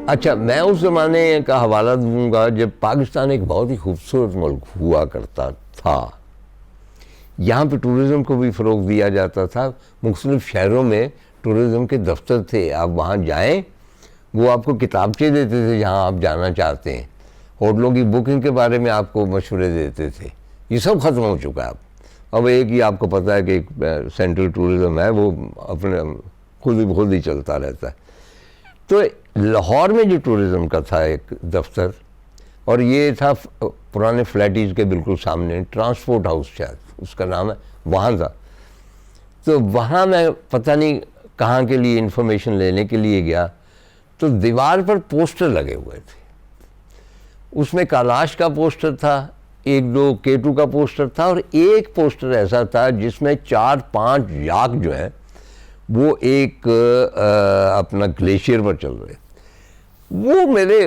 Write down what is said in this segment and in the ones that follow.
अच्छा, मैं उस ज़माने का हवाला दूंगा जब पाकिस्तान एक बहुत ही खूबसूरत मुल्क हुआ करता था। यहाँ पे टूरिज़म को भी फ़रोग़ दिया जाता था। मुख्तलिफ़ शहरों में टूरिज़म के दफ्तर थे, आप वहाँ जाएं, वो आपको किताबचे देते थे जहाँ आप जाना चाहते हैं, होटलों की बुकिंग के बारे में आपको मशवरे देते थे। ये सब ख़त्म हो चुका है अब एक ही आपको पता है कि एक सेंट्रल टूरिज़म है, वो अपने खुद ही चलता रहता है। तो लाहौर में जो टूरिज़म का था एक दफ्तर, और ये था पुराने फ्लैटीज़ के बिल्कुल सामने, ट्रांसपोर्ट हाउस शायद उसका नाम है, वहाँ था। तो वहाँ मैं पता नहीं कहाँ के लिए इन्फॉर्मेशन लेने के लिए गया, तो दीवार पर पोस्टर लगे हुए थे। उसमें कैलाश का पोस्टर था, एक दो केटू का पोस्टर था, और एक पोस्टर ऐसा था जिसमें 4-5 याक जो हैं वो एक अपना ग्लेशियर पर चल रहे। वो मेरे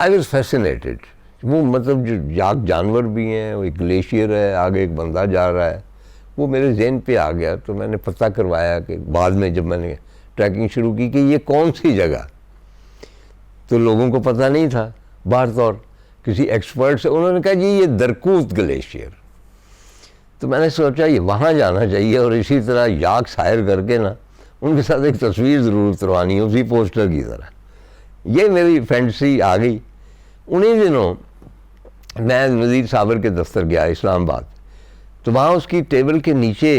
आई वॉज फैसिनेटेड। वो मतलब जो याक जानवर भी हैं, वो एक ग्लेशियर है, आगे एक बंदा जा रहा है, वो मेरे ज़हन पे आ गया। तो मैंने पता करवाया कि बाद में जब मैंने ट्रैकिंग शुरू की कि ये कौन सी जगह, तो लोगों को पता नहीं था। बाहर तौर किसी एक्सपर्ट से उन्होंने कहा जी ये दरकूत ग्लेशियर। तो मैंने सोचा ये वहाँ जाना चाहिए और इसी तरह याक सायर करके ना उनके साथ एक तस्वीर ज़रूर उतरवानी है उसी पोस्टर की तरह। ये मेरी फैंटेसी आ गई। उन्हीं दिनों मैं नज़ीर साबर के दफ्तर गया इस्लामाबाद, तो वहाँ उसकी टेबल के नीचे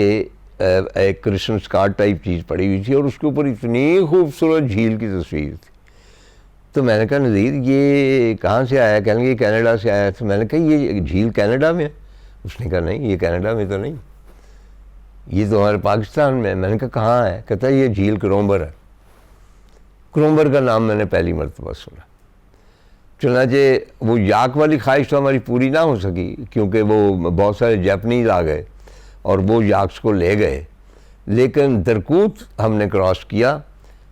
एक क्रिसमस कार्ड टाइप चीज़ पड़ी हुई थी और उसके ऊपर इतनी खूबसूरत झील की तस्वीर थी। तो मैंने कहा नज़ीर ये कहाँ से आया? कहने लगे कनाडा से आया। तो मैंने कहा ये झील कनाडा में है? उसने कहा नहीं, ये कनाडा में तो नहीं, ये तो हमारे पाकिस्तान में है। मैंने कहा कहाँ है? कहता है ये झील क्रोम्बर है। क्रोम्बर का नाम मैंने पहली मरतबा सुना। चुनांचे वो याक वाली ख्वाहिश तो हमारी पूरी ना हो सकी, क्योंकि वो बहुत सारे जापानीज़ आ गए और वो याक्स को ले गए। लेकिन दरकूत हमने क्रॉस किया,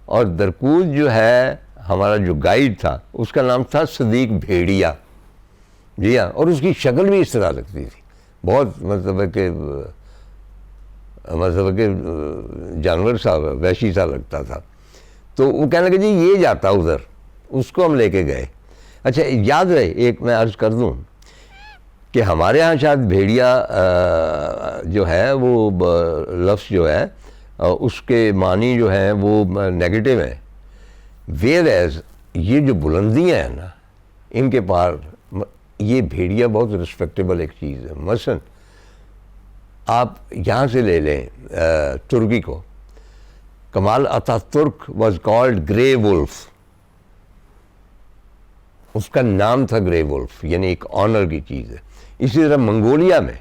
और दरकूत जो है हमारा जो गाइड था उसका नाम था सदीक भेड़िया। जी हाँ, और उसकी शक्ल भी इस तरह लगती थी, बहुत मतलब कि जानवर सा वैसी सा लगता था। तो वो कहने लगे जी ये जाता उधर, उसको हम लेके गए। अच्छा याद रहे, एक मैं अर्ज़ कर दूं कि हमारे यहाँ शायद भेड़िया जो है वो लफ्ज़ जो है उसके मानी जो हैं वो नेगेटिव हैं। वेयर एज ये जो बुलंदियाँ हैं ना, इनके पार ये भेड़िया बहुत रिस्पेक्टेबल एक चीज़ है। मसलन आप यहाँ से ले लें तुर्की को, Kemal Ataturk was called grey wolf, उसका नाम था ग्रे वुल्फ, यानी एक ऑनर की चीज़ है। इसी तरह मंगोलिया में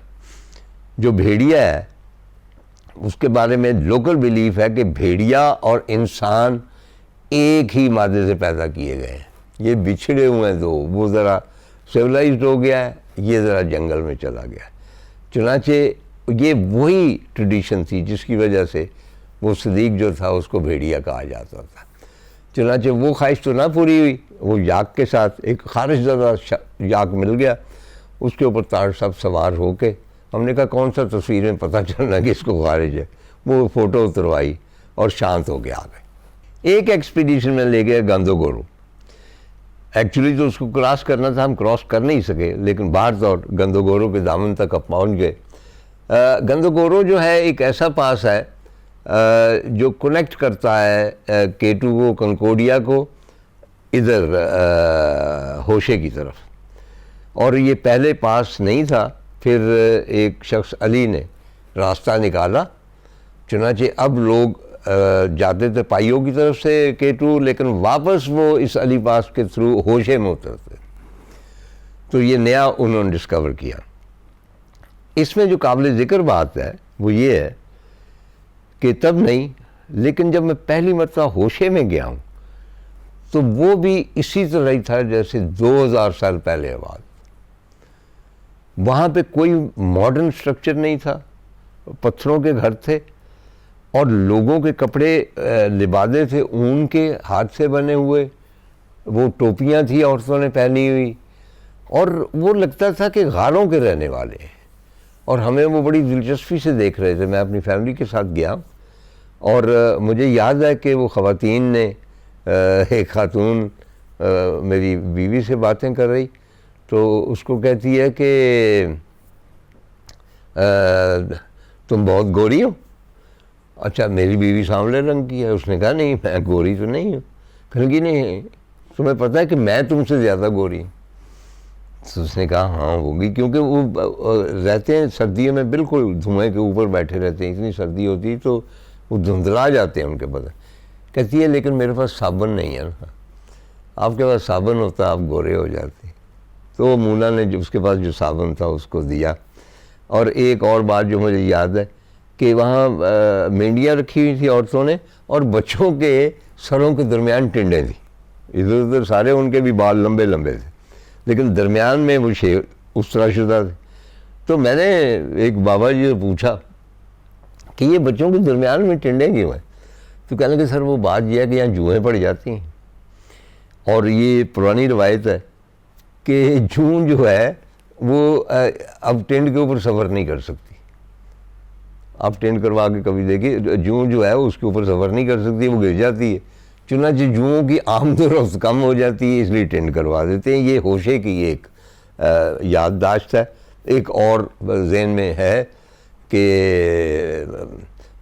जो भेड़िया है उसके बारे में लोकल बिलीफ है कि भेड़िया और इंसान एक ही मादे से पैदा किए गए हैं। ये बिछड़े हुए हैं दो, वो ज़रा सिविलाइज्ड हो गया है, ये ज़रा जंगल में चला गया है। चुनांचे ये वही ट्रेडिशन थी जिसकी वजह से वो सदीक जो था उसको भेड़िया कहा जाता था। चुनांचे वो ख्वाहिश तो ना पूरी हुई, वो याक के साथ एक खारिश ज़्यादा याक मिल गया, उसके ऊपर तार साहब सवार होके हमने कहा कौन सा तस्वीर में पता चलना कि इसको खारिज है। वो फ़ोटो उतरवाई और शांत हो गया आ गए। एक एक्सपीडिशन में ले गए गंदोगोरो। एक्चुअली तो उसको क्रॉस करना था, हम क्रॉस कर नहीं सके, लेकिन बाहर तौर गंदोगोरो के दामन तक अब पहुँच गए। गंदोगोरो जो है एक ऐसा पास है जो कनेक्ट करता है केटू को, कंकोडिया को, इधर होशे की तरफ। और ये पहले पास नहीं था, फिर एक शख्स अली ने रास्ता निकाला। चुनांचे अब लोग जाते थे पाइयों की तरफ से केटू, लेकिन वापस वो इस अली पास के थ्रू होशे में उतरते। तो ये नया उन्होंने डिस्कवर किया। इसमें जो काबिल ज़िक्र बात है वो ये है कि तब नहीं, लेकिन जब मैं पहली मरतबा होशे में गया हूँ तो वो भी इसी तरह ही था जैसे 2000 साल पहले बात। वहाँ पे कोई मॉडर्न स्ट्रक्चर नहीं था, पत्थरों के घर थे और लोगों के कपड़े लिबादे थे ऊन के, हाथ से बने हुए। वो टोपियाँ थी औरतों ने पहनी हुई, और वो लगता था कि गारों के रहने वाले हैं। और हमें वो बड़ी दिलचस्पी से देख रहे थे। मैं अपनी फैमिली के साथ गया और मुझे याद है कि वो ख़वातीन ने एक खातून मेरी बीवी से बातें कर रही, तो उसको कहती है कि तुम बहुत गोरी हो। अच्छा, मेरी बीवी सांवले रंग की है। उसने कहा नहीं, मैं गोरी तो नहीं हूँ। कहने की नहीं, तुम्हें पता है कि मैं तुमसे ज़्यादा गोरी हूँ। तो उसने कहा हाँ होगी, क्योंकि वो रहते हैं सर्दियों में बिल्कुल धुएं के ऊपर बैठे रहते हैं, इतनी सर्दी होती है तो वो धुंधला जाते हैं उनके बदन। कहती है लेकिन मेरे पास साबुन नहीं है ना, आपके पास साबुन होता आप गोरे हो जाते। तो मूना ने जो उसके पास जो साबुन था उसको दिया। और एक और बात जो मुझे याद है कि वहाँ मेंढियाँ रखी हुई थी औरतों ने, और बच्चों के सरों के दरमियान टिंडे थी। इधर उधर सारे उनके भी बाल लंबे लंबे थे, लेकिन दरमियान में वो शेर उस तरह शुदा थे। तो मैंने एक बाबा जी से पूछा कि ये बच्चों के दरमियान में टिंडे क्यों हैं? तो कहने लगे सर वो बात यह है कि यहाँ जुएँ पड़ जाती हैं, और ये पुरानी रवायत है कि जून जो है वो अब टेंट के ऊपर सफ़र नहीं कर सकती। आप टेंट करवा के कभी देखिए, जूं जो है उसके ऊपर सफ़र नहीं कर सकती, वो गिर जाती है। चुनांचे जुओं की आमदोरफ्त कम हो जाती है, इसलिए टेंट करवा देते हैं। ये होशे की एक याददाश्त है। एक और ज़हन में है कि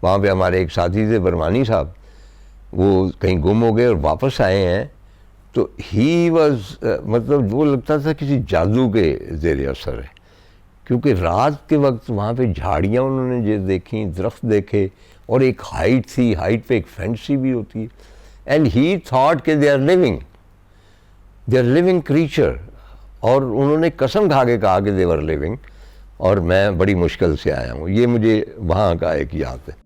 वहाँ पे हमारे एक साथी थे बरमानी साहब, वो कहीं गुम हो गए और वापस आए हैं। तो ही वॉज मतलब वो लगता था किसी जादू के ज़ेर असर है, क्योंकि रात के वक्त वहाँ पे झाड़ियाँ उन्होंने जो देखी, दरख्त देखे, और एक हाइट थी, हाइट पे एक फैंसी भी होती है। एंड ही थॉट कि दे आर लिविंग क्रीचर, और उन्होंने कसम खा के कहा कि दे वर लिविंग। और मैं बड़ी मुश्किल से आया हूँ। ये मुझे वहाँ का एक याद है।